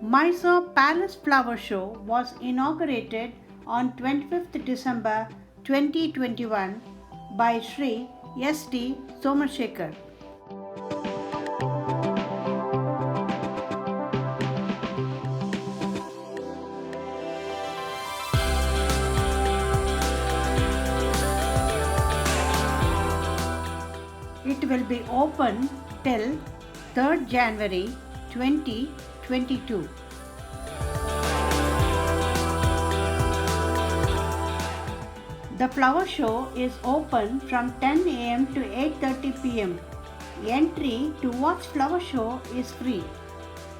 Mysore Palace Flowershow was inaugurated on 25th December 2021 by Sri ST Somashekar. It will be open till 3rd January 2022. The flower show is open from 10 am to 8:30 pm. Entry to watch flower show is free.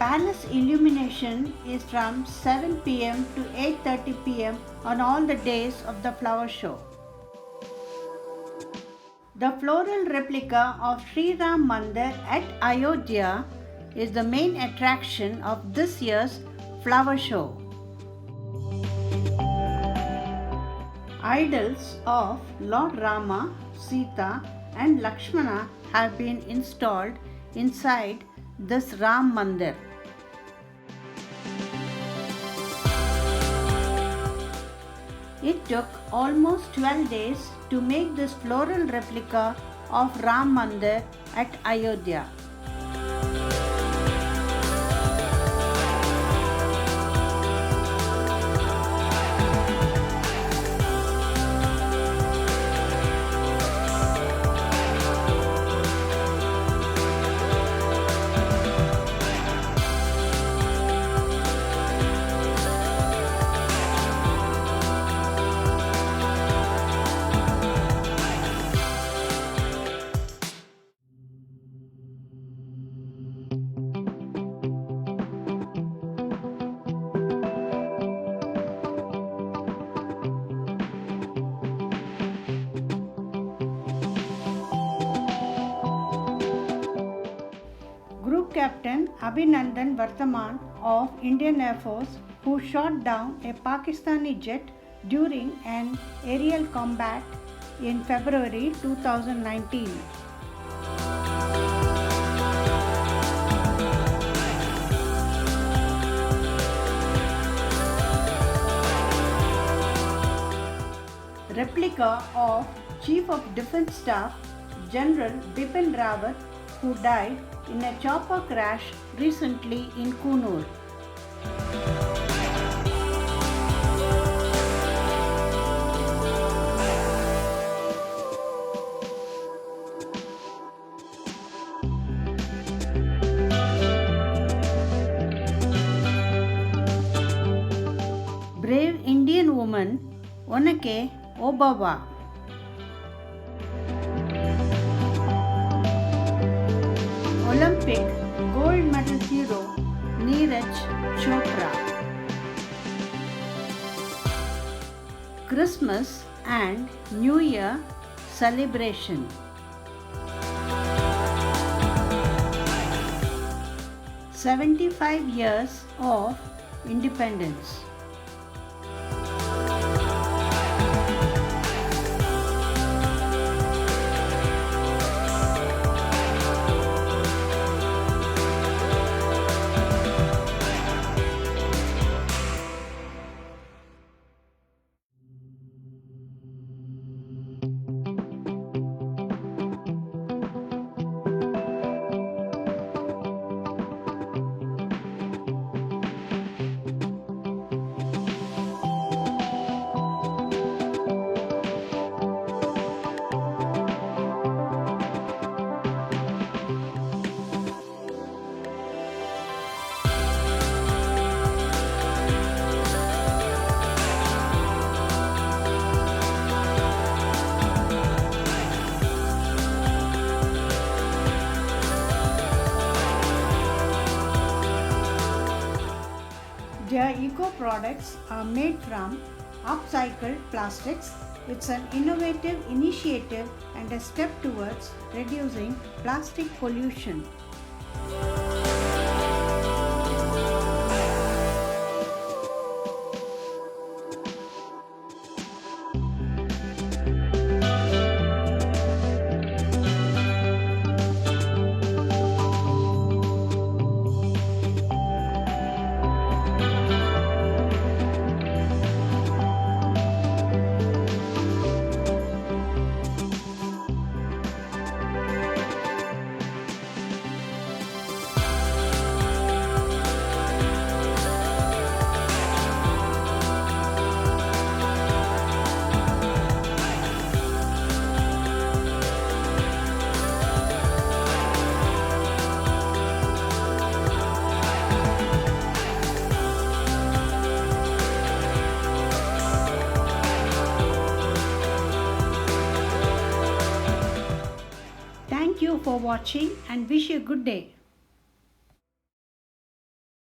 Palace illumination is from 7 pm to 8:30 pm on all the days of the flower show. The floral replica of Sri Ram Mandir at Ayodhya is the main attraction of this year's flower show. Idols of Lord Rama, Sita and Lakshmana have been installed inside this Ram Mandir. It took almost 12 days to make this floral replica of Ram Mandir at Ayodhya. Group Captain Abhinandan Varthaman of Indian Air Force, who shot down a Pakistani jet during an aerial combat in February 2019. Replica of Chief of Defence Staff General Bipin Rawat, who died in a Chopra crash recently in Coonoor. Brave Indian woman Onake Obawa. Olympic gold medal hero Neeraj Chopra. Christmas and New Year celebration. "75 years of independence." Their eco products are made from upcycled plastics. It's an innovative initiative and a step towards reducing plastic pollution. watching and wish you a good day.